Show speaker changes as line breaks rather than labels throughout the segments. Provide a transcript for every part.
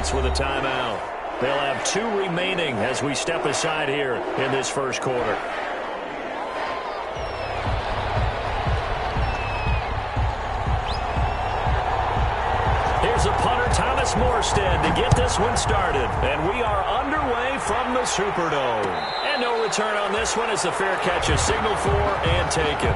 points with a timeout. They'll have 2 remaining as we step aside here in this first quarter. Here's a punter, Thomas Morstead, to get this one started. And we are underway from the Superdome. And no return on this one as the fair catch is signaled for and taken.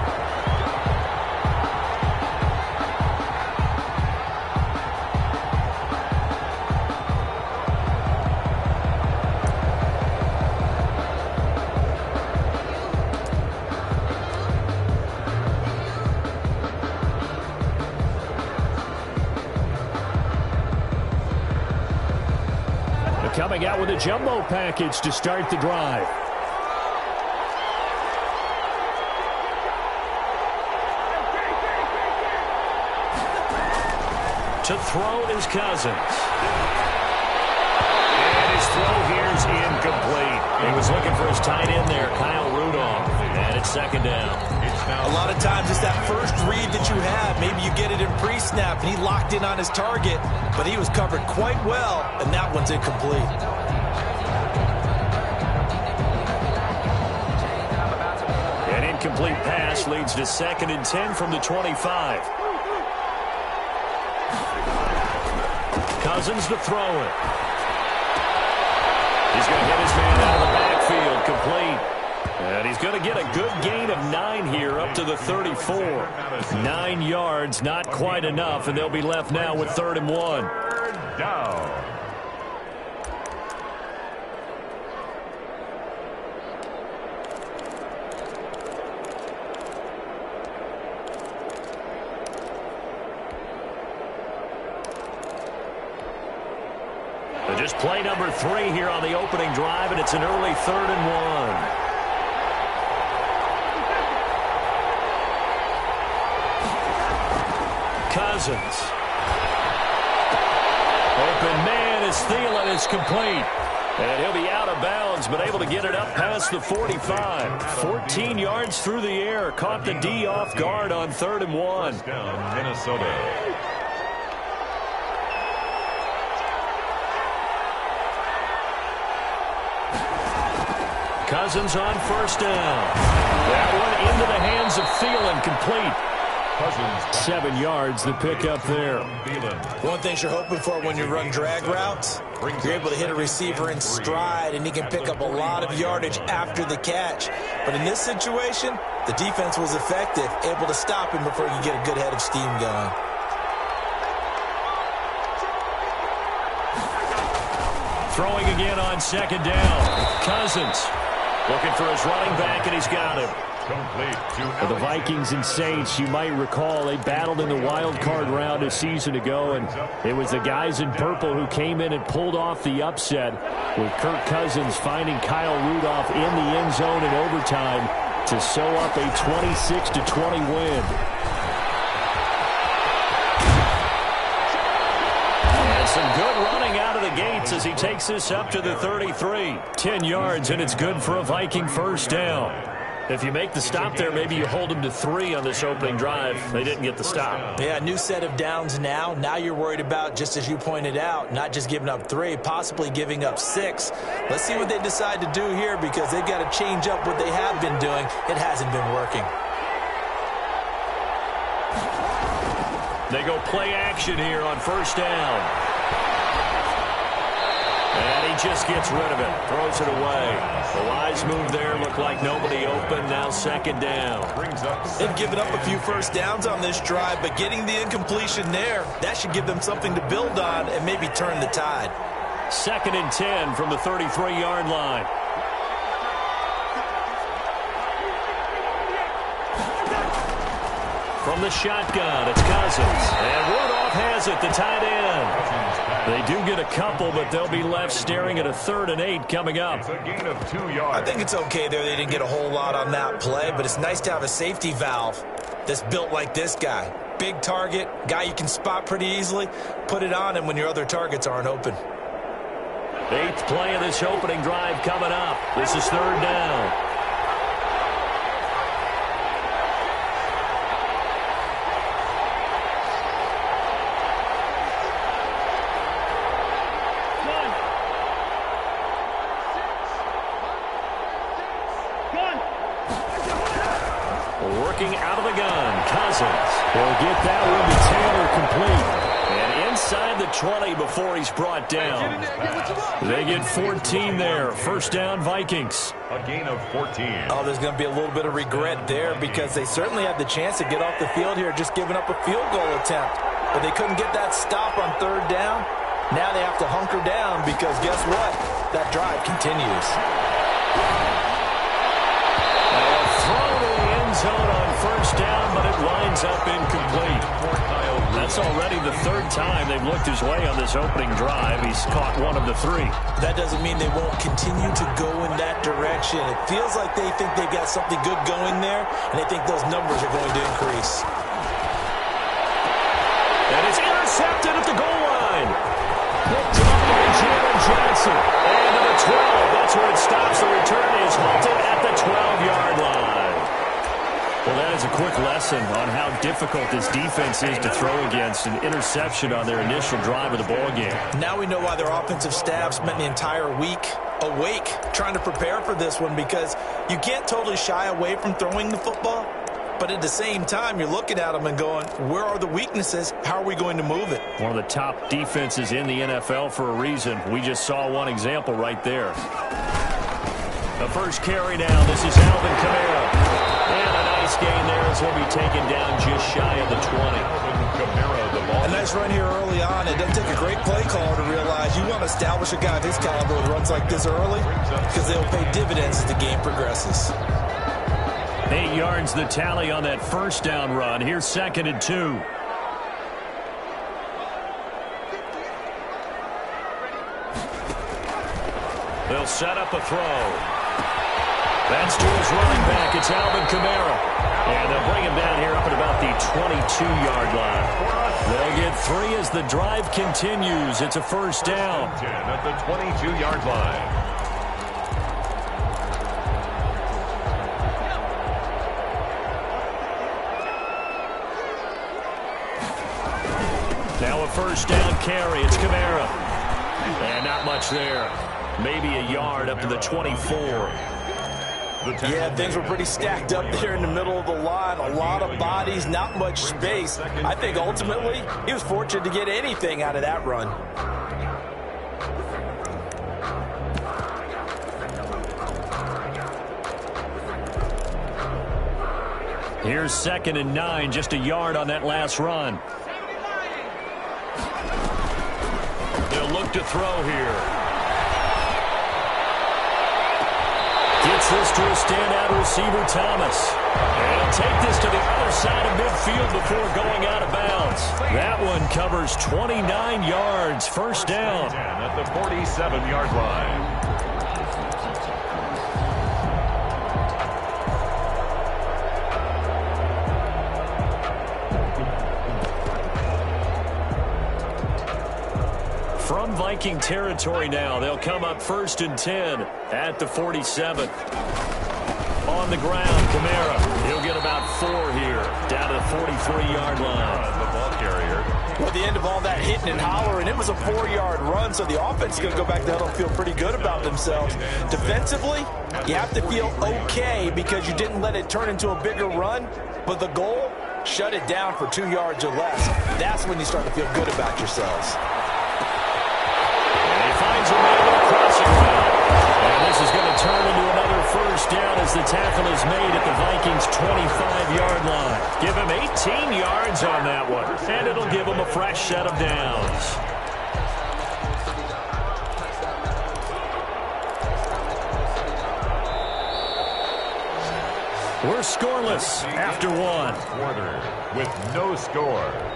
Coming out with a jumbo package to start the drive. To throw is Cousins. And his throw here is incomplete. He was looking for his tight end there, Kyle Rudolph. And it's second down.
A lot of times it's that first read that you have. Maybe you get it in pre-snap, and he locked in on his target, but he was covered quite well, and that one's incomplete.
An incomplete pass leads to 2nd and 10 from the 25. Cousins to throw it. He's going to hit his man out of the backfield, complete. And he's going to get a good gain of 9 here up to the 34. 9 yards, not quite enough, and they'll be left now with 3rd and 1.
Down.
Just play number 3 here on the opening drive, and it's an early 3rd and 1. Cousins. Open man is Thielen. Is complete. And he'll be out of bounds, but able to get it up past the 45. 14 yards through the air. Caught the D off guard on 3rd and 1.
Down, Minnesota.
Cousins on 1st down. That one into the hands of Thielen, complete. 7 yards, the pickup there.
One thing you're hoping for when you run drag routes, you're able to hit a receiver in stride, and he can pick up a lot of yardage after the catch. But in this situation, the defense was effective, able to stop him before he could get a good head of steam going.
Throwing again on 2nd down. Cousins looking for his running back, and he's got him. For the Vikings and Saints, you might recall they battled in the wild card round a season ago, and it was the guys in purple who came in and pulled off the upset, with Kirk Cousins finding Kyle Rudolph in the end zone in overtime to sew up a 26-20 win. And some good running out of the gates as he takes this up to the 33. 10 yards, and it's good for a Viking 1st down. If you make the stop there, maybe you hold them to 3 on this opening drive. They didn't get the stop.
Yeah, new set of downs now. Now you're worried about, just as you pointed out, not just giving up 3, possibly giving up 6. Let's see what they decide to do here, because they've got to change up what they have been doing. It hasn't been working.
They go play action here on 1st down. And he just gets rid of it, throws it away. The wise move there, looked like nobody open, now 2nd down.
They've given up a few 1st downs on this drive, but getting the incompletion there, that should give them something to build on and maybe turn the tide.
2nd and 10 from the 33-yard line. From the shotgun, it's Cousins. And Rudolph has it, the tight end. They do get a couple, but they'll be left staring at a 3rd and 8 coming up.
It's a gain of 2 yards.
I think it's okay there. They didn't get a whole lot on that play, but it's nice to have a safety valve that's built like this guy. Big target, guy you can spot pretty easily. Put it on him when your other targets aren't open.
8th play of this opening drive coming up. This is 3rd down. looking out of the gun. Cousins will get that one to Taylor complete. And inside the 20 before he's brought down. They get 14 there. First down, Vikings.
A gain of 14.
Oh, there's going to be a little bit of regret there because they certainly had the chance to get off the field here, just giving up a field goal attempt. But they couldn't get that stop on third down. Now they have to hunker down because guess what? That drive continues.
Throw to the end zone on first down, but it winds up incomplete. That's already the third time they've looked his way on this opening drive. He's caught one of the three.
That doesn't mean they won't continue to go in that direction. It feels like they think they've got something good going there, and they think those numbers are going to increase.
And it's intercepted at the goal line. Picked up by Jalen Johnson. And to the 12. That's where it stops. The return is halted at the 12-yard line. Well, that is a quick lesson on how difficult this defense is to throw against. An interception on their initial drive of the ballgame.
Now we know why their offensive staff spent the entire week awake trying to prepare for this one, because you can't totally shy away from throwing the football. But at the same time, you're looking at them and going, where are the weaknesses? How are we going to move it?
One of the top defenses in the NFL for a reason. We just saw one example right there. The first carry down. This is Alvin Kamara. And a nice gain there as he'll be taken down just shy of the 20.
A nice run here early on. It doesn't take a great play caller to realize you want to establish a guy of his caliber who runs like this early, because they'll pay dividends as the game progresses.
8 yards the tally on that first down run. Here's 2nd and 2. They'll set up a throw. That's to his running back. It's Alvin Kamara. And they'll bring him down here up at about the 22-yard line. They'll get 3 as the drive continues. It's a first down.
10 at the 22-yard line.
Now a first down carry. It's Kamara. And not much there. Maybe a yard up to the 24.
Yeah, things were pretty stacked up there in the middle of the line. A lot of bodies, not much space. I think ultimately he was fortunate to get anything out of that run.
Here's 2nd and 9, just a yard on that last run. They'll look to throw here. Gets this to a standout receiver, Thomas. And he'll take this to the other side of midfield before going out of bounds. That one covers 29 yards. First down.
At the 47-yard line.
From Viking territory now, they'll come up 1st and 10 at the 47. On the ground, Kamara. He'll get about 4 here, down to the 43-yard line.
The ball carrier.
Well, at the end of all that hitting and hollering, it was a 4-yard run, so the offense is going to go back to huddle and feel pretty good about themselves. Defensively, you have to feel okay because you didn't let it turn into a bigger run, but the goal, shut it down for 2 yards or less. That's when you start to feel good about yourselves.
Finds a man with a crossing route. And this is going to turn into another first down as the tackle is made at the Vikings' 25-yard line. Give him 18 yards on that one. And it'll give him a fresh set of downs. We're scoreless after 1.
Quarter with no score.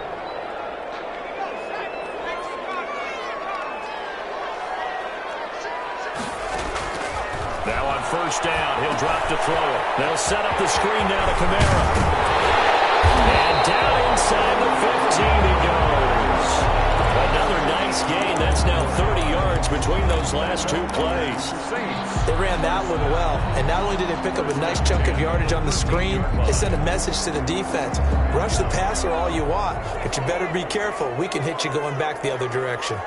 Now on first down, he'll drop to throw it. They'll set up the screen now to Kamara. And down inside the 15 he goes. Another nice gain. That's now 30 yards between those last 2 plays.
They ran that one well, and not only did they pick up a nice chunk of yardage on the screen, they sent a message to the defense. Rush the passer all you want, but you better be careful. We can hit you going back the other direction.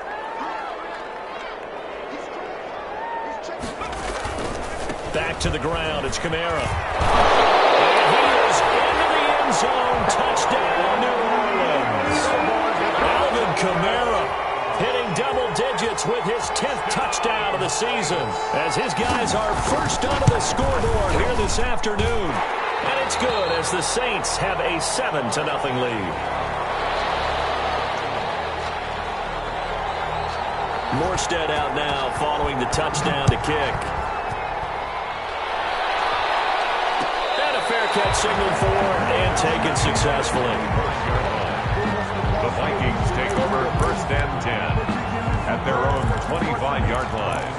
Back to the ground. It's Kamara. And he is into the
end zone. Touchdown, New Orleans. Alvin Kamara hitting double digits with his 10th touchdown of the season as his guys are first onto the scoreboard here this afternoon. And it's good as the Saints have a 7-0 lead. Morstead out now following the touchdown to kick. And a fair catch signaled for and taken successfully.
The Vikings take over 1st and 10 at their own 25-yard line.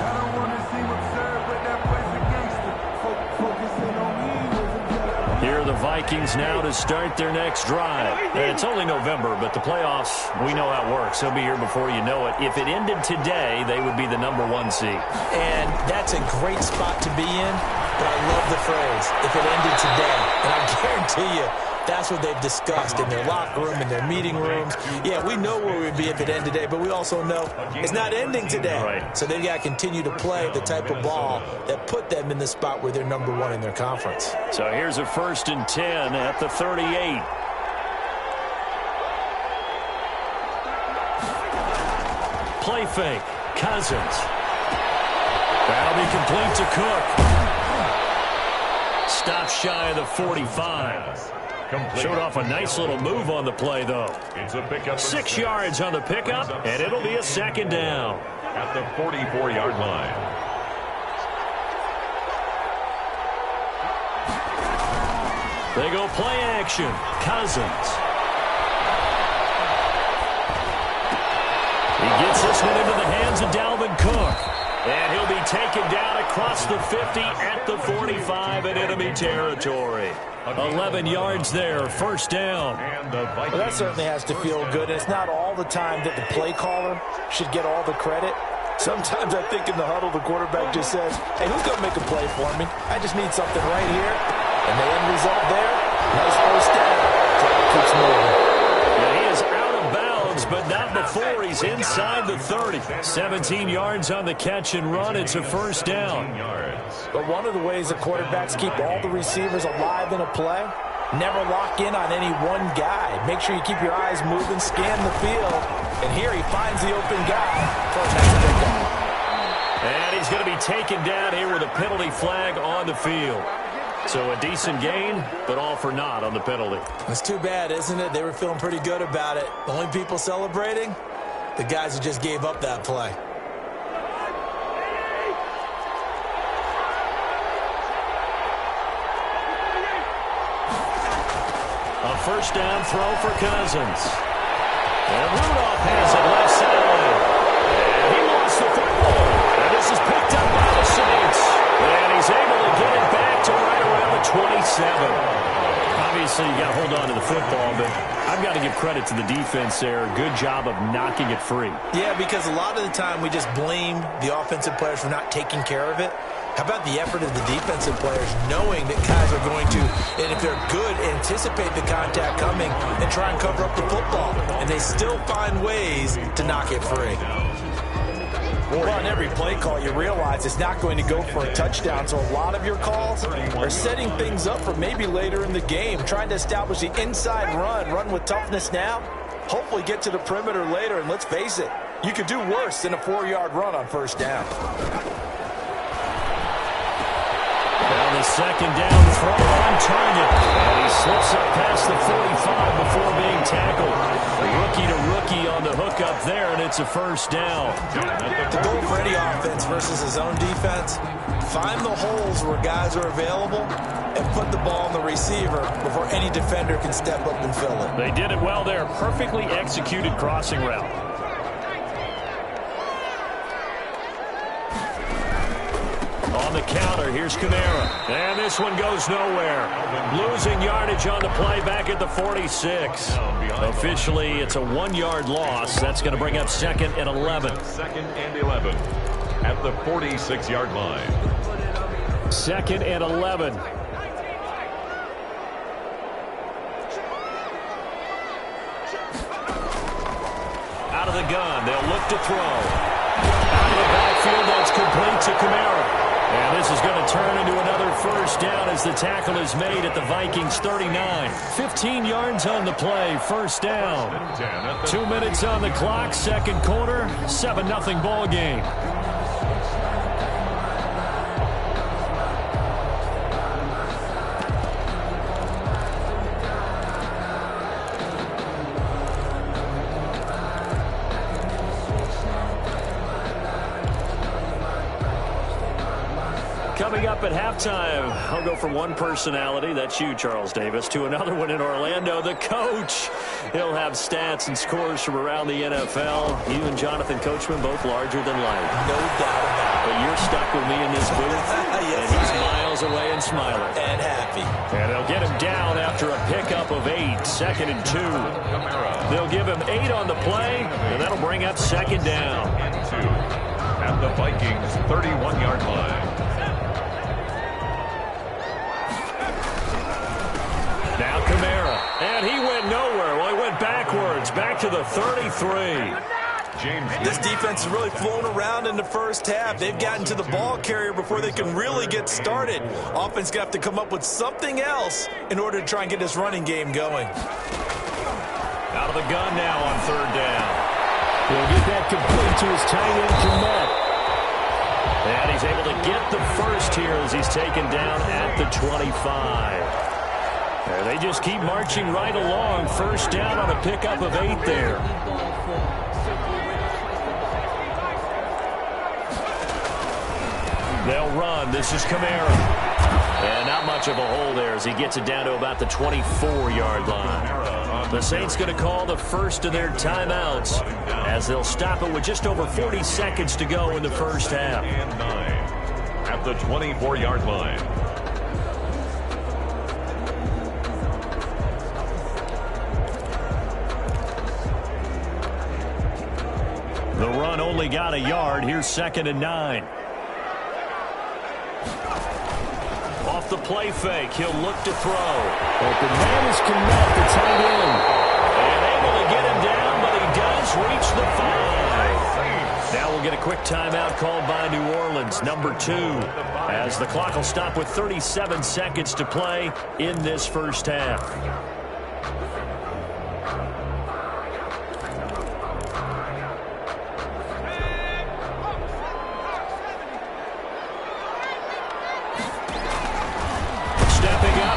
Here are the Vikings now to start their next drive. And it's only November, but the playoffs, we know how it works. They'll be here before you know it. If it ended today, they would be the #1 seed.
And that's a great spot to be in, but I love the phrase, if it ended today. And I guarantee you, that's what they've discussed in their locker room, in their meeting rooms. Yeah, we know where we'd be if it ended today, but we also know it's not ending today.
Right.
So they've got to continue to play the type of ball that put them in the spot where they're #1 in their conference.
So here's a 1st and 10 at the 38. Play fake. Cousins. That'll be complete to Cook. Stop shy of the 45. Showed off a nice little move on the play, though.
It's a pickup.
6 yards on the pickup, and it'll be a 2nd down.
At the 44-yard line.
They go play action. Cousins. He gets this one into the hands of Dalvin Cook. And he'll be taken down across the 50 at the 45 in enemy territory. 11 yards there, 1st down.
Well, that certainly has to feel good. And it's not all the time that the play caller should get all the credit. Sometimes I think in the huddle, the quarterback just says, hey, who's going to make a play for me? I just need something right here. And the end result there, nice 1st down. Clock keeps moving.
Yeah, he is out of bounds, but not before he's inside the 30. 17 yards on the catch and run. It's a 1st down.
But one of the ways the quarterbacks keep all the receivers alive in a play, never lock in on any one guy. Make sure you keep your eyes moving, scan the field. And here he finds the open guy for a nice pickup.
And he's going to be taken down here with a penalty flag on the field. So a decent gain, but all for naught on the penalty.
It's too bad, isn't it? They were feeling pretty good about it. The only people celebrating, the guys who just gave up that play.
A 1st down throw for Cousins. And Rudolph has it left side. And he lost the football. And this is picked up by the Saints. And he's able to get it back to right around the 27. Obviously, you got to hold on to the football, but I've got to give credit to the defense there. Good job of knocking it free.
Yeah, because a lot of the time we just blame the offensive players for not taking care of it. How about the effort of the defensive players knowing that guys are going to, and if they're good, anticipate the contact coming and try and cover up the football. And they still find ways to knock it free. Well, on every play call, you realize it's not going to go for a touchdown. So a lot of your calls are setting things up for maybe later in the game, trying to establish the inside run with toughness now, hopefully get to the perimeter later. And let's face it, you could do worse than a 4-yard run on 1st down.
Now the 2nd down throw on target. And he slips up past the 45 before being tackled. Rookie to rookie on the hook up there, and it's a 1st down.
The goal for any offense versus his own defense, find the holes where guys are available and put the ball on the receiver before any defender can step up and fill it.
They did it well there. Perfectly executed crossing route. On the counter, here's Kamara. And this one goes nowhere. Losing yardage on the play back at the 46. Officially, it's a 1-yard loss. That's going to bring up 2nd and 11.
2nd and 11 at the 46-yard line.
2nd and 11. Out of the gun, they'll look to throw. Out of the backfield, that's complete to Kamara. And this is going to turn into another first down as the tackle is made at the Vikings 39. 15 yards on the play, first down. 2 minutes on the clock, second quarter, 7-0 ball game. Coming up at halftime, I'll go from one personality, that's you, Charles Davis, to another one in Orlando, the coach. He'll have stats and scores from around the NFL. You and Jonathan Coachman, both larger than life.
No doubt about it.
But you're stuck with me in this booth, yes, and he's miles away and smiling.
And happy.
And they'll get him down after a pickup of 8, 2nd and 2. They'll give him 8 on the play, and that'll bring up second down.
And 2 at the Vikings 31-yard line.
Now Kamara, and he went nowhere. Well, he went backwards, back to the 33.
This defense is really flown around in the first half. They've gotten to the ball carrier before they can really get started. Offense going to have to come up with something else in order to try and get this running game going.
Out of the gun now on third down. He'll get that complete to his tight end, Komet. And he's able to get the first here as he's taken down at the 25. And they just keep marching right along. First down on a pickup of 8 there. They'll run. This is Kamara. And not much of a hole there as he gets it down to about the 24-yard line. The Saints going to call the first of their timeouts as they'll stop it with just over 40 seconds to go in the first half.
At the 24-yard line.
The run only got a yard. Here's 2nd and 9. Off the play fake, he'll look to throw. But the man is Komet, the tight end. And able to get him down, but he does reach the 5. Now we'll get a quick timeout called by New Orleans, number 2. As the clock will stop with 37 seconds to play in this first half.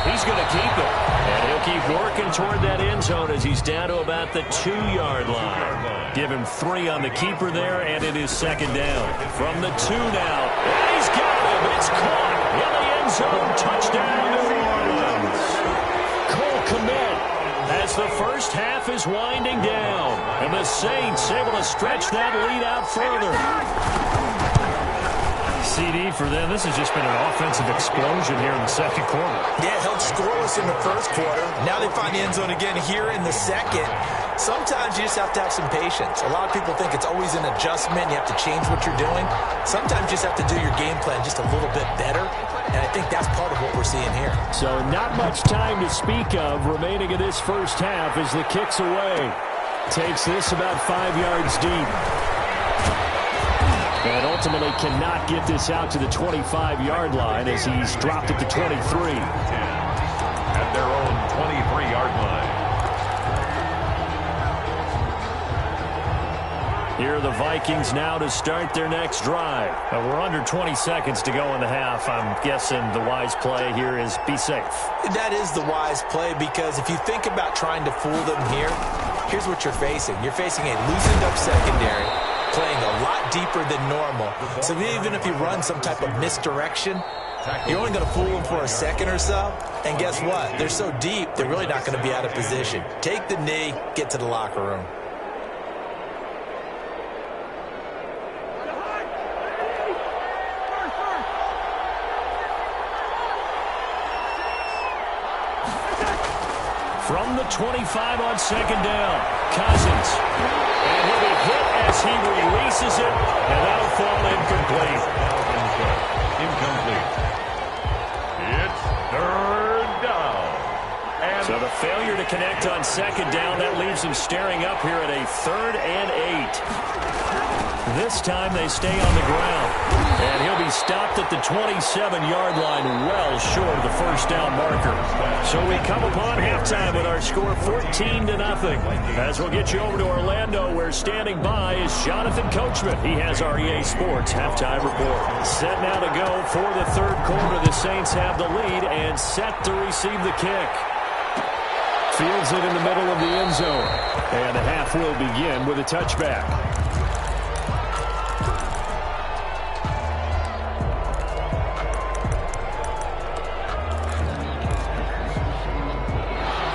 He's going to keep it. And he'll keep working toward that end zone as he's down to about the 2-yard line. Give him 3 on the keeper there, and it is second down. From the 2 now. And he's got him. It's caught in the end zone. Touchdown, New Orleans. Cole Komet as the first half is winding down. And the Saints able to stretch that lead out further. CD for them. This has just been an offensive explosion here in the second quarter.
Yeah, held scoreless in the first quarter. Now they find the end zone again here in the second. Sometimes you just have to have some patience. A lot of people think it's always an adjustment. You have to change what you're doing. Sometimes you just have to do your game plan just a little bit better. And I think that's part of what we're seeing here. So
not much time to speak of remaining in this first half as the kick's away. Takes this about 5 yards deep. And ultimately cannot get this out to the 25-yard line as he's dropped at the 23.
At their own 23-yard line.
Here are the Vikings now to start their next drive. We're under 20 seconds to go in the half. I'm guessing the wise play here is be safe.
That is the wise play because if you think about trying to fool them here, here's what you're facing. You're facing a loosened up secondary, playing a lot deeper than normal. So even if you run some type of misdirection, you're only going to fool them for a second or so. And guess what? They're so deep, they're really not going to be out of position. Take the knee, get to the locker room.
From the 25 on second down, Cousins. And he'll be hit as he releases it, and that'll fall incomplete.
Incomplete. It's third down. And
so the failure to connect on second down, that leaves him staring up here at a 3rd and 8. This time they stay on the ground. And he'll be stopped at the 27-yard line, well short of the first down marker. So we come upon halftime with our score 14-0. As we'll get you over to Orlando, where standing by is Jonathan Coachman. He has our EA Sports halftime report. Set now to go for the third quarter. The Saints have the lead and set to receive the kick. Fields it in the middle of the end zone. And the half will begin with a touchback.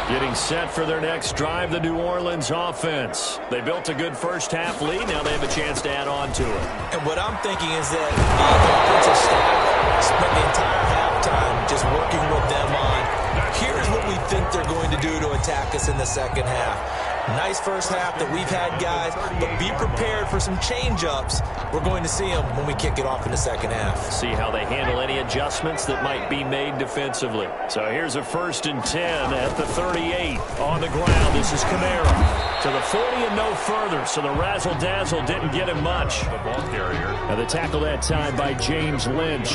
Getting set for their next drive, the New Orleans offense. They built a good first-half lead. Now they have a chance to add on to it.
And what I'm thinking is that the offensive staff spent the entire halftime just working with them on, here's what we think they're going to do to attack us in the second half. Nice first half that we've had, guys, but be prepared for some change-ups. We're going to see them when we kick it off in the second half.
See how they handle any adjustments that might be made defensively. So here's a 1st and 10 at the 38 on the ground. This is Kamara to the 40 and no further. So the razzle-dazzle didn't get him much.
The ball carrier.
Now the tackle that time by James Lynch.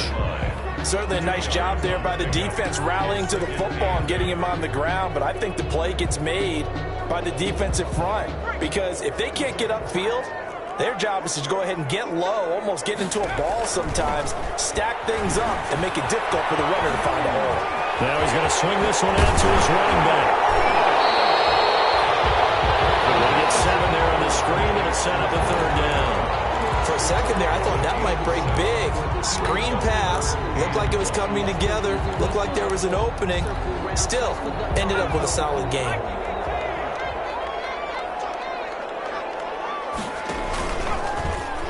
Certainly a nice job there by the defense rallying to the football and getting him on the ground, but I think the play gets made by the defensive front, because if they can't get upfield, their job is to go ahead and get low, almost get into a ball sometimes, stack things up, and make it difficult for the runner to find a hole.
Now he's going to swing this one out to his running back. They're going to get 7 there on the screen, and it's set up a third down.
For a second there, I thought that might break big. Screen pass, looked like it was coming together, looked like there was an opening. Still, ended up with a solid game.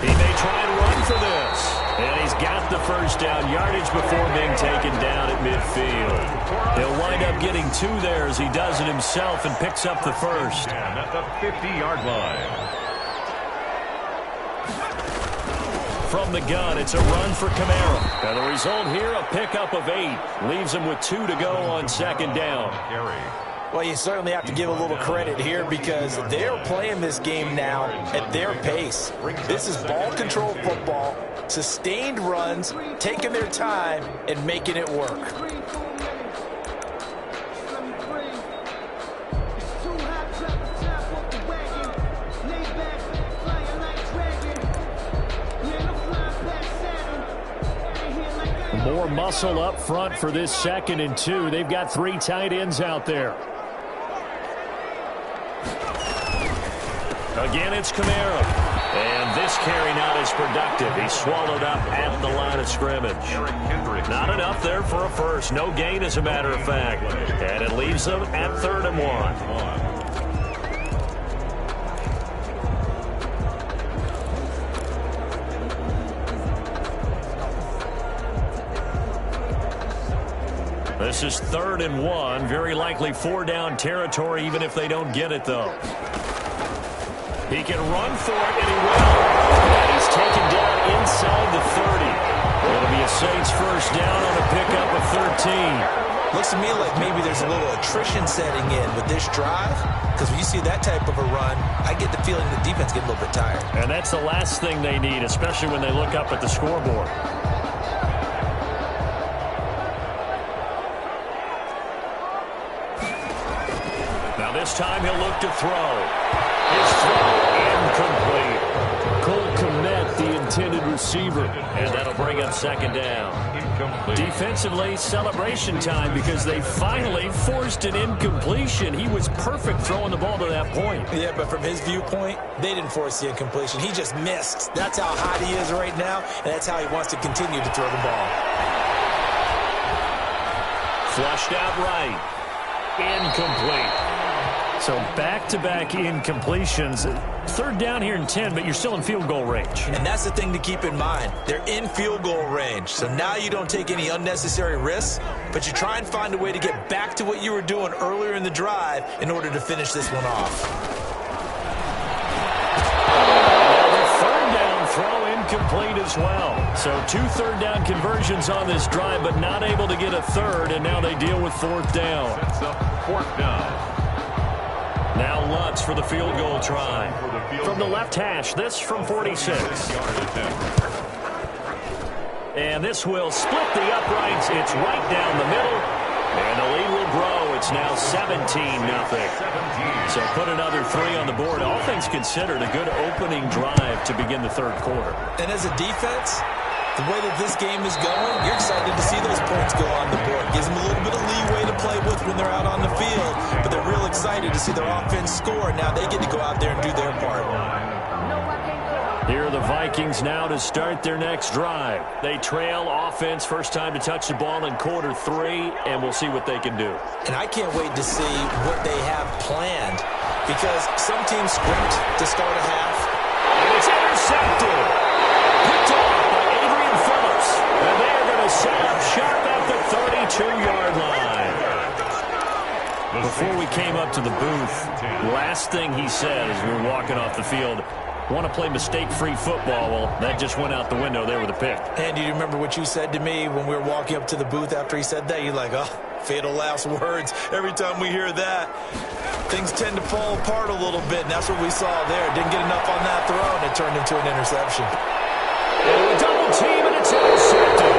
He may try and run for this. And he's got the first down yardage before being taken down at midfield. He'll wind up getting 2 there as he does it himself and picks up the first.
And at the 50-yard line.
From the gun, it's a run for Kamara. And the result here, a pickup of 8. Leaves him with 2 to go on second down.
Well, you certainly have to give a little credit here because they're playing this game now at their pace. This is ball control football, sustained runs, taking their time, and making it work.
More muscle up front for this 2nd and 2. They've got 3 tight ends out there. Again, it's Kamara. And this carry not as productive. He's swallowed up at the line of scrimmage. Not enough there for a first. No gain, as a matter of fact. And it leaves them at 3rd and 1. This is 3rd and 1. Very likely 4-down territory, even if they don't get it, though. He can run for it, and he will. And he's taken down inside the 30. It'll be a Saints first down on a pickup of 13.
Looks to me like maybe there's a little attrition setting in with this drive, because when you see that type of a run, I get the feeling the defense gets a little bit tired.
And that's the last thing they need, especially when they look up at the scoreboard. Now this time he'll look to throw. His throw incomplete. Cole Kmet, the intended receiver. And that'll bring up 2nd down. Incomplete. Defensively, celebration time because they finally forced an incompletion. He was perfect throwing the ball to that point.
Yeah, but from his viewpoint, they didn't force the incompletion. He just missed. That's how hot he is right now, and that's how he wants to continue to throw the ball.
Flushed out right. Incomplete. So back-to-back incompletions. 3rd down here and 10, but you're still in field goal range.
And that's the thing to keep in mind. They're in field goal range. So now you don't take any unnecessary risks, but you try and find a way to get back to what you were doing earlier in the drive in order to finish this one off.
Another 3rd down throw incomplete as well. So 2 3rd down conversions on this drive, but not able to get a 3rd, and now they deal with 4th down.
Sets up 4th down.
Now Lutz for the field goal try. From the left hash, this from 46. And this will split the uprights. It's right down the middle. And the lead will grow. It's now 17-0. So put another 3 on the board. All things considered, a good opening drive to begin the third quarter.
And as a defense, the way that this game is going, you're excited to see those points go on the board. Gives them a little bit of leeway to play with when they're out on the field. But they're real excited to see their offense score. Now they get to go out there and do their part.
Here are the Vikings now to start their next drive. They trail offense, first time to touch the ball in quarter 3, and we'll see what they can do.
And I can't wait to see what they have planned, because some teams sprint to start a half.
And it's intercepted. Picked off by Adrian Phillips. And they are going to set up shop at the 32-yard line. Before we came up to the booth, last thing he said as we were walking off the field, want to play mistake-free football. Well, that just went out the window there with a pick.
And do you remember what you said to me when we were walking up to the booth after he said that? You're like, oh, fatal last words. Every time we hear that, things tend to fall apart a little bit, and that's what we saw there. Didn't get enough on that throw, and it turned into an interception.
And a double team, and it's intercepted.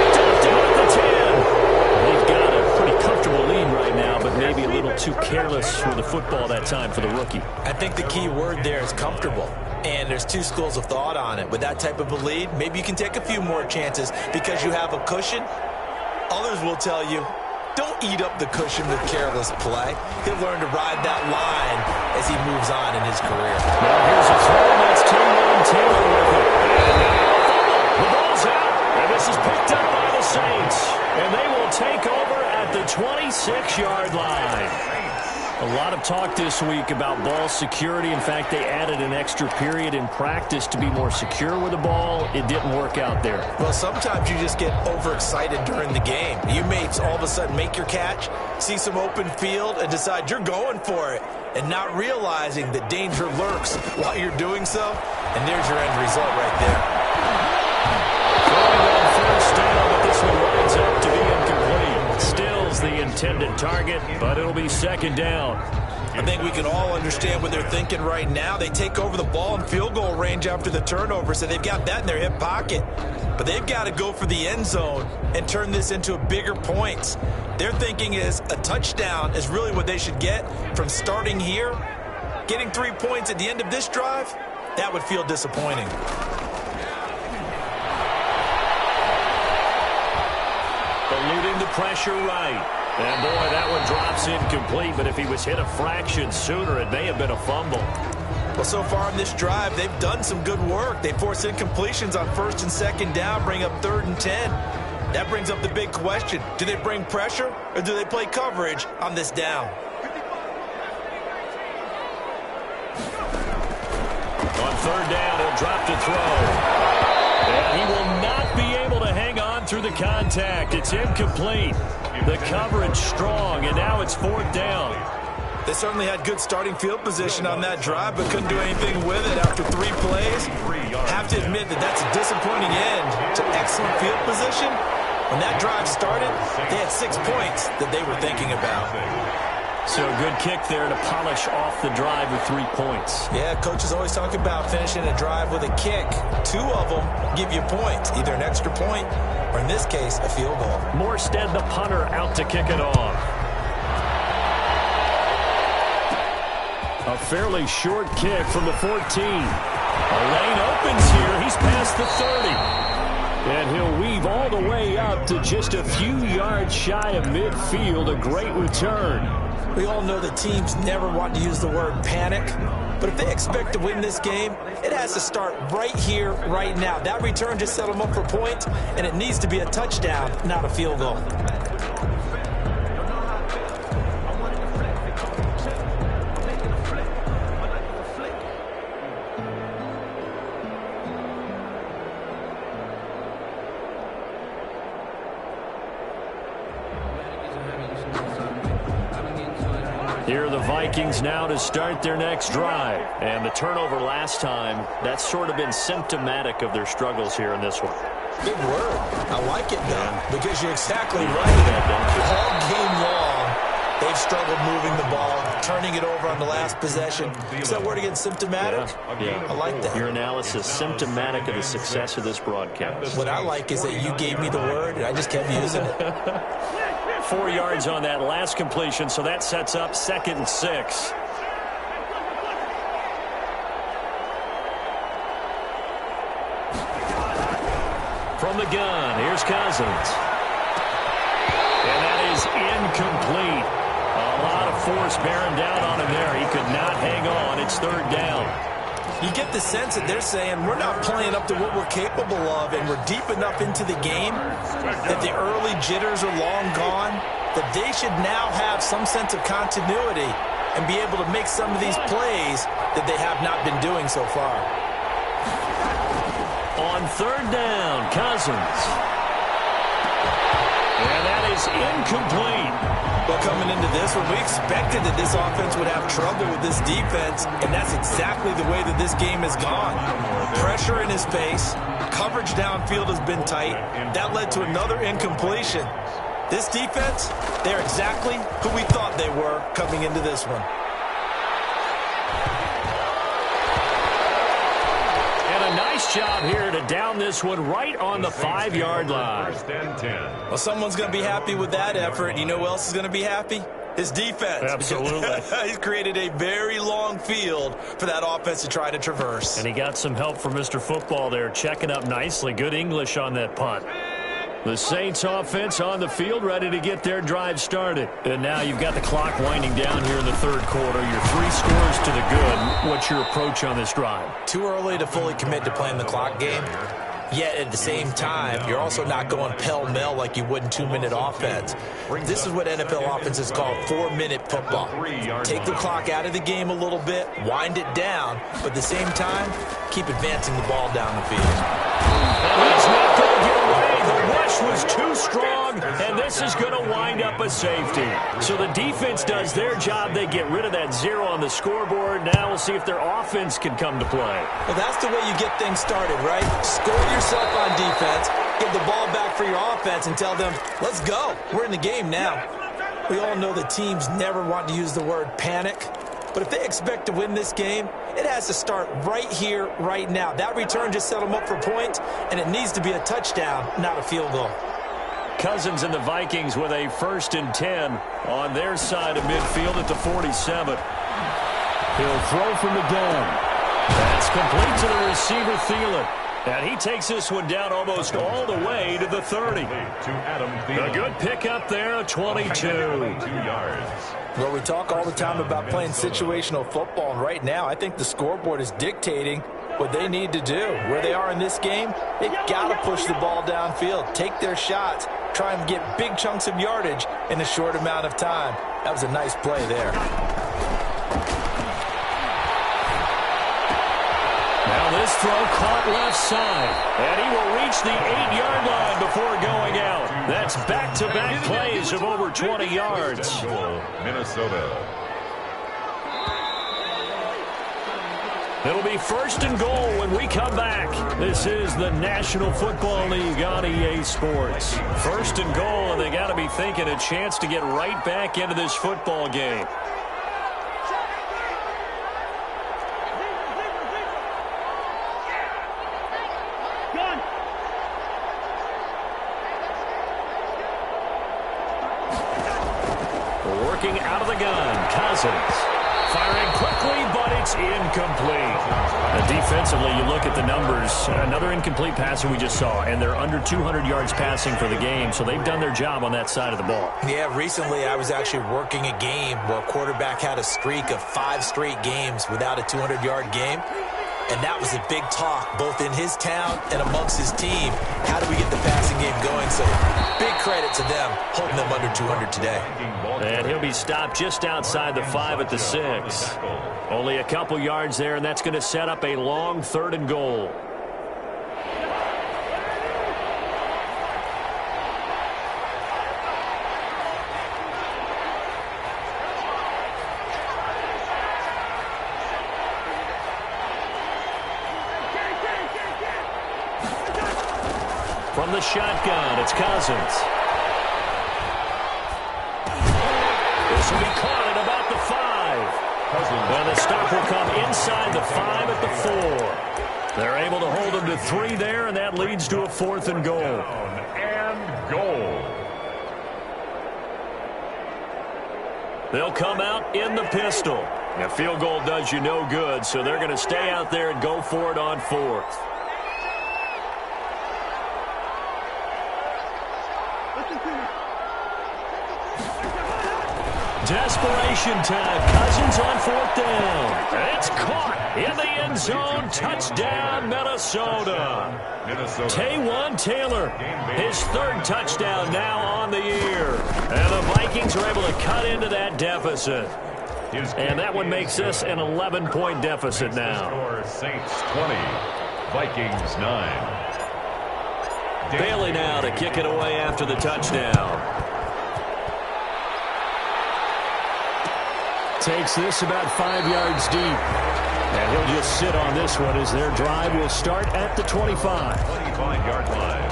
Picked up down at the 10. They've got a pretty comfortable lead right now, but maybe a little too careless with the football that time for the rookie.
I think the key word there is comfortable. And there's two schools of thought on it. With that type of a lead, maybe you can take a few more chances because you have a cushion. Others will tell you, don't eat up the cushion with careless play. He'll learn to ride that line as he moves on in his career.
Now here's a throw. That's Taylor Taylor with it. The ball's out. And this is picked up by the Saints. And they will take over at the 26-yard line. A lot of talk this week about ball security. In fact, they added an extra period in practice to be more secure with the ball. It didn't work out there.
Well, sometimes you just get overexcited during the game. You may all of a sudden make your catch, see some open field, and decide you're going for it, and not realizing that danger lurks while you're doing so. And there's your end result right there.
Going on first down, but this one winds up to be incomplete. Still's the intended target, but it'll be second down.
I think we can all understand what they're thinking right now. They take over the ball in field goal range after the turnover, so they've got that in their hip pocket. But they've got to go for the end zone and turn this into a bigger points. Their thinking is a touchdown is really what they should get from starting here. Getting 3 points at the end of this drive, that would feel disappointing.
Eluding the pressure right. And, boy, that one drops incomplete. But if he was hit a fraction sooner, it may have been a fumble.
Well, so far in this drive, they've done some good work. They force incompletions on first and second down, bring up 3rd and 10. That brings up the big question. Do they bring pressure or do they play coverage on this down?
On 3rd down, he'll drop to throw. And he will not be able to hang on through the contact. It's incomplete. The coverage strong, and now it's 4th down.
They certainly had good starting field position on that drive, but couldn't do anything with it after 3 plays. Have to admit that that's a disappointing end to excellent field position. When that drive started, they had 6 points that they were thinking about.
So a good kick there to polish off the drive with 3 points.
Yeah, coaches always talk about finishing a drive with a kick. 2 of them give you points, either an extra point or, in this case, a field goal.
Morstead, the punter, out to kick it off. A fairly short kick from the 14. A lane opens here. He's past the 30. And he'll weave all the way up to just a few yards shy of midfield. A great return.
We all know that teams never want to use the word panic. But if they expect to win this game, it has to start right here, right now. That return just set them up for points, and it needs to be a touchdown, not a field goal.
Here are the Vikings now to start their next drive. And the turnover last time, that's sort of been symptomatic of their struggles here in this one.
Big word. I like it, though, because you're exactly right. All game long, They've struggled moving the ball, turning it over on the last possession. Is that word again, symptomatic?
Yeah.
I like that.
Your analysis, symptomatic of the success of this broadcast.
What I like is that you gave me the word, and I just kept using it.
4 yards on that last completion, so that sets up 2nd and 6. From the gun, here's Cousins. And that is incomplete. A lot of force bearing down on him there. He could not hang on. It's 3rd down.
You get the sense that they're saying we're not playing up to what we're capable of, and we're deep enough into the game that the early jitters are long gone, that they should now have some sense of continuity and be able to make some of these plays that they have not been doing so far.
On 3rd down, Cousins. And that is incomplete.
Well, coming into this one, we expected that this offense would have trouble with this defense, and that's exactly the way that this game has gone. Pressure in his face, coverage downfield has been tight. That led to another incompletion. This defense, they're exactly who we thought they were coming into this one.
Nice job here to down this one right on the 5-yard line.
Well, someone's going to be happy with that effort. You know who else is going to be happy? His defense.
Absolutely.
He's created a very long field for that offense to try to traverse.
And he got some help from Mr. Football there, checking up nicely. Good English on that punt. The Saints offense on the field, ready to get their drive started. And now you've got the clock winding down here in the 3rd quarter. Your 3 scores to the good. What's your approach on this drive?
Too early to fully commit to playing the clock game. Yet at the same time, you're also not going pell-mell like you would in 2-minute offense. This is what NFL offenses call 4-minute football. Take the clock out of the game a little bit, wind it down, but at the same time, keep advancing the ball down the field.
And he's not going to get away. The rush was too strong, and this is going to wind up a safety. So the defense does their job. They get rid of that 0 on the scoreboard. Now we'll see if their offense can come to play.
Well, that's the way you get things started, right? Score yourself on defense, give the ball back for your offense, and tell them, let's go. We're in the game now. We all know the teams never want to use the word panic. But if they expect to win this game, it has to start right here, right now. That return just set them up for points, and it needs to be a touchdown, not a field goal.
Cousins and the Vikings with a 1st and 10 on their side of midfield at the 47. He'll throw from the gun. That's complete to the receiver, Thielen. And he takes this one down almost all the way to the 30. A good pickup there, a 22.
Well, we talk all the time about playing situational football, and right now I think the scoreboard is dictating what they need to do. Where they are in this game, they've got to push the ball downfield, take their shots, try and get big chunks of yardage in a short amount of time. That was a nice play there.
Now this throw caught left side, and he will reach the 8-yard line before going out. That's back-to-back plays of over 20 yards.
Minnesota.
It'll be 1st and goal when we come back. This is the National Football League on EA Sports. 1st and goal, and they got to be thinking a chance to get right back into this football game. Working out of the gun, Cousins. Firing quickly, but it's incomplete. Defensively, you look at the numbers. Another incomplete pass that we just saw, and they're under 200 yards passing for the game, so they've done their job on that side of the ball.
Yeah, recently I was actually working a game where a quarterback had a streak of 5 straight games without a 200-yard game. And that was a big talk, both in his town and amongst his team. How do we get the passing game going? So big credit to them, holding them under 200 today.
And he'll be stopped just outside the 5 at the 6. Only a couple yards there, and that's going to set up a long 3rd and goal. From the shotgun, it's Cousins. This 5 at the 4. They're able to hold them to 3 there, and that leads to a 4th and goal.
And goal.
They'll come out in the pistol. A field goal does you no good, so they're going to stay out there and go for it on 4th. Desperation time. Cousins on 4th down. It's caught in the end zone. Touchdown, Minnesota. Taywan Taylor, his 3rd touchdown now on the year. And the Vikings are able to cut into that deficit. And that one makes this an 11-point deficit now.
Saints 20, Vikings 9.
Bailey now to kick it away after the touchdown. Takes this about 5 yards deep. And he'll just sit on this one as their drive will start at the 25.
25-yard line.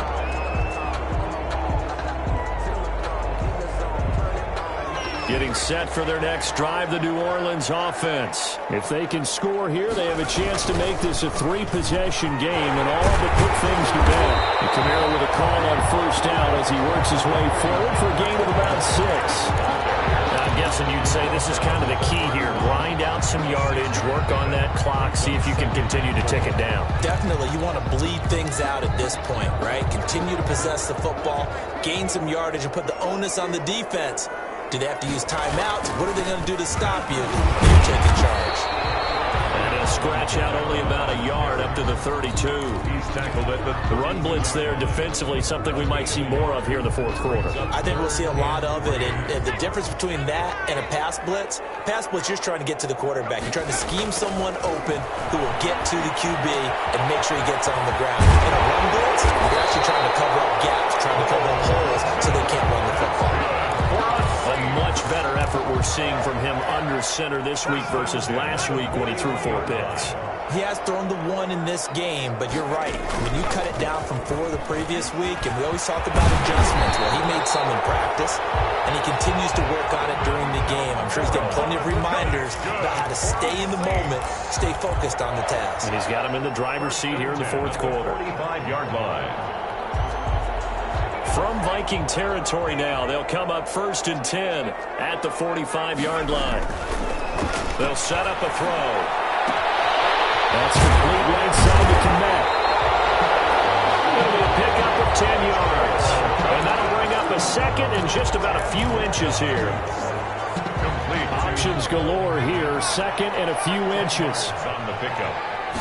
Getting set for their next drive, the New Orleans offense. If they can score here, they have a chance to make this a 3-possession game and all but put things to bed. And Camaro with a call on 1st down as he works his way forward for a gain of about 6. I'm guessing you'd say this is kind of the key here. Grind out some yardage, work on that clock, see if you can continue to tick it down.
Definitely, you want to bleed things out at this point, right? Continue to possess the football, gain some yardage, and put the onus on the defense. Do they have to use timeouts? What are they going to do to stop you? You're taking charge.
And he'll scratch out only about a yard up to the 32.
He's tackled at
the run blitz there defensively, something we might see more of here in the 4th quarter.
I think we'll see a lot of it. And the difference between that and a pass blitz, you're just trying to get to the quarterback. You're trying to scheme someone open who will get to the QB and make sure he gets on the ground. In a run blitz, you're actually trying to cover up gaps, trying to cover up holes so they can't run the football.
A much better effort we're seeing from him under center this week versus last week when he threw 4 picks.
He has thrown the 1 in this game, but you're right. When you cut it down from 4 the previous week, and we always talk about adjustments, well, he made some in practice, and he continues to work on it during the game. I'm sure he's getting plenty of reminders about how to stay in the moment, stay focused on the task.
And he's got him in the driver's seat here in the 4th quarter.
45-yard line.
From Viking territory now, they'll come up 1st and 10 at the 45-yard line. They'll set up a throw. That's complete right side to Kmet. It'll be a pickup of 10 yards. And that'll bring up a 2nd and just about a few inches here.
Complete.
Options galore here. 2nd and a few inches.
On the pickup.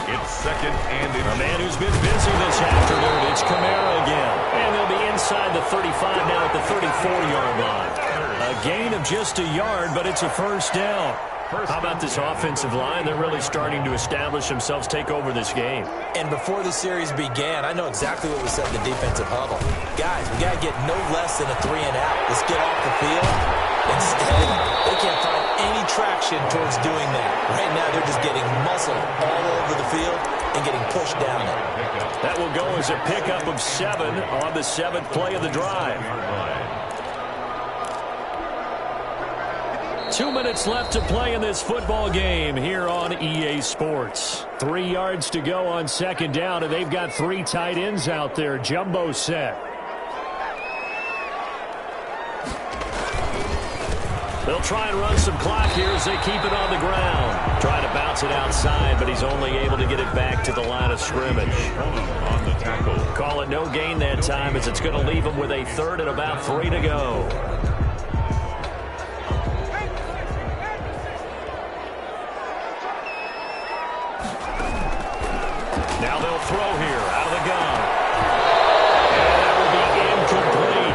It's 2nd and inches.
A man who's been busy this afternoon. It's Camaro again. And they'll be inside the 35 now at the 34-yard line. A gain of just a yard, but it's a 1st down. How about this offensive line? They're really starting to establish themselves, take over this game.
And before the series began, I know exactly what we said in the defensive huddle. Guys, we got to get no less than a 3 and out. Let's get off the field. Instead, they can't find any traction towards doing that. Right now, they're just getting muscled all over the field and getting pushed down it.
That will go as a pickup of 7 on the 7th play of the drive. 2 minutes left to play in this football game here on EA Sports. 3 yards to go on 2nd down, and they've got 3 tight ends out there. Jumbo set. They'll try and run some clock here as they keep it on the ground. Try to bounce it outside, but he's only able to get it back to the line of scrimmage.
On the tackle.
Call it no gain that time as it's going to leave him with a 3rd and about 3 to go. Now they'll throw here out of the gun. And that will be incomplete.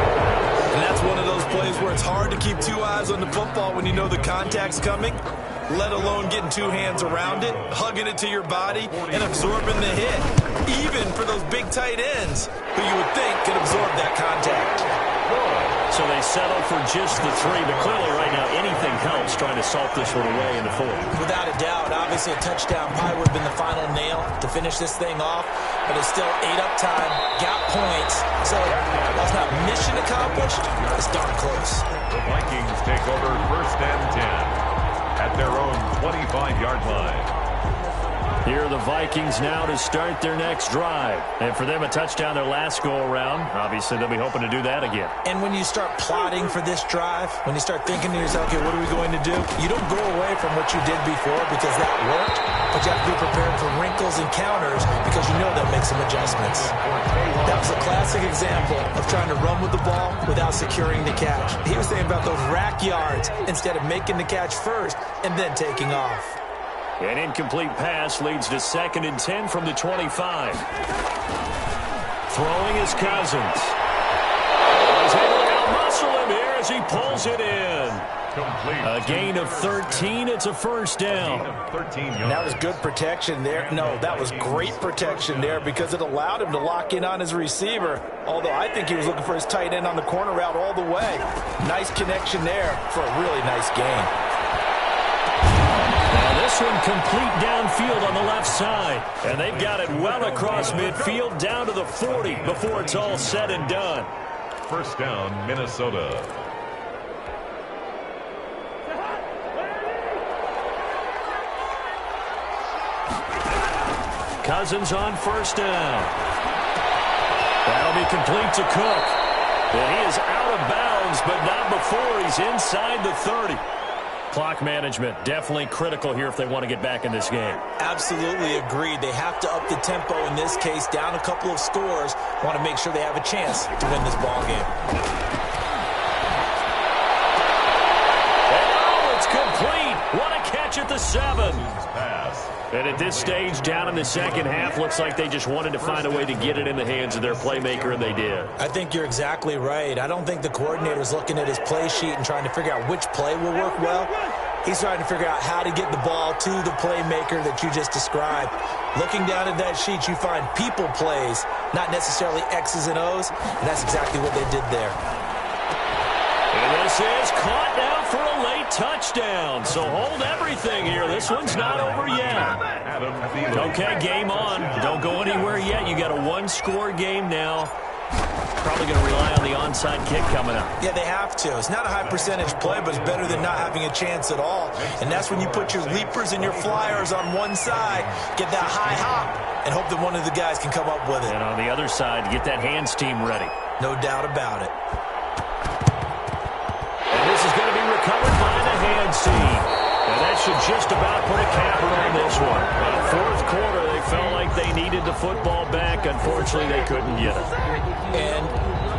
And that's one of those plays where it's hard to keep 2 eyes on the football when you know the contact's coming, let alone getting 2 hands around it, hugging it to your body, and absorbing the hit. Even for those big tight ends who you would think could absorb that contact.
So they settle for just the 3, but clearly right now anything helps trying to salt this one away in the 4th.
Without a doubt, obviously a touchdown probably would have been the final nail to finish this thing off, but it's still 8 up time, got points, so while it's not mission accomplished, it's darn close.
The Vikings take over 1st and 10 at their own 25-yard line.
Here are the Vikings now to start their next drive. And for them, a touchdown their last go-around. Obviously, they'll be hoping to do that again.
And when you start plotting for this drive, when you start thinking to yourself, okay, what are we going to do? You don't go away from what you did before because that worked, but you have to be prepared for wrinkles and counters because you know they'll make some adjustments. That was a classic example of trying to run with the ball without securing the catch. He was thinking about those rack yards instead of making the catch first and then taking off.
An incomplete pass leads to 2nd and 10 from the 25. Throwing is Cousins. He's able to out-muscle him here as he pulls it in. A gain of 13. It's a first down.
That was good protection there. No, that was great protection there because it allowed him to lock in on his receiver. Although I think he was looking for his tight end on the corner route all the way. Nice connection there for a really nice gain.
This one complete downfield on the left side. And they've got it well across midfield down to the 40 before it's all said and done.
First down, Minnesota.
Cousins on first down. That'll be complete to Cook. And he is out of bounds, but not before he's inside the 30. Clock management definitely critical here if they want to get back in this game.
Absolutely agreed. They have to up the tempo in this case, down a couple of scores. Want to make sure they have a chance to win this ball game.
Oh, it's complete. What a catch at the 7. And at this stage, down in the second half, looks like they just wanted to find a way to get it in the hands of their playmaker, and they did.
I think you're exactly right. I don't think the coordinator's looking at his play sheet and trying to figure out which play will work well. He's trying to figure out how to get the ball to the playmaker that you just described. Looking down at that sheet, you find people plays, not necessarily X's and O's, and that's exactly what they did there.
And this is caught now for a late touchdown. So hold everything here. This one's not over yet. Okay, game on. Don't go anywhere yet. You got a one-score game now. Probably going to rely on the onside kick coming up.
Yeah, they have to. It's not a high percentage play, but it's better than not having a chance at all. And that's when you put your leapers and your flyers on one side, get that high hop, and hope that one of the guys can come up with it.
And on the other side, get that hands team ready.
No doubt about it.
This is going to be recovered by the hands team. And that should just about put a capper on this one. Fourth quarter, they felt like they needed the football back. Unfortunately, they couldn't get it.
And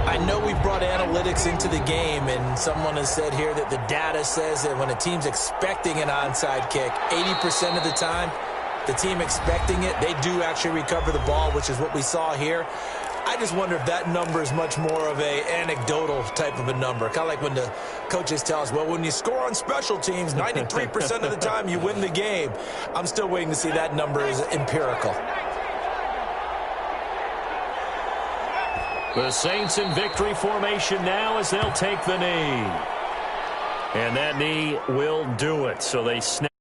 I know we've brought analytics into the game, and someone has said here that the data says that when a team's expecting an onside kick, 80% of the time, the team expecting it, they do actually recover the ball, which is what we saw here. I just wonder if that number is much more of a anecdotal type of a number. Kind of like when the coaches tell us, well, when you score on special teams, 93% of the time you win the game. I'm still waiting to see that number is empirical.
The Saints in victory formation now as they'll take the knee. And that knee will do it. So they snap.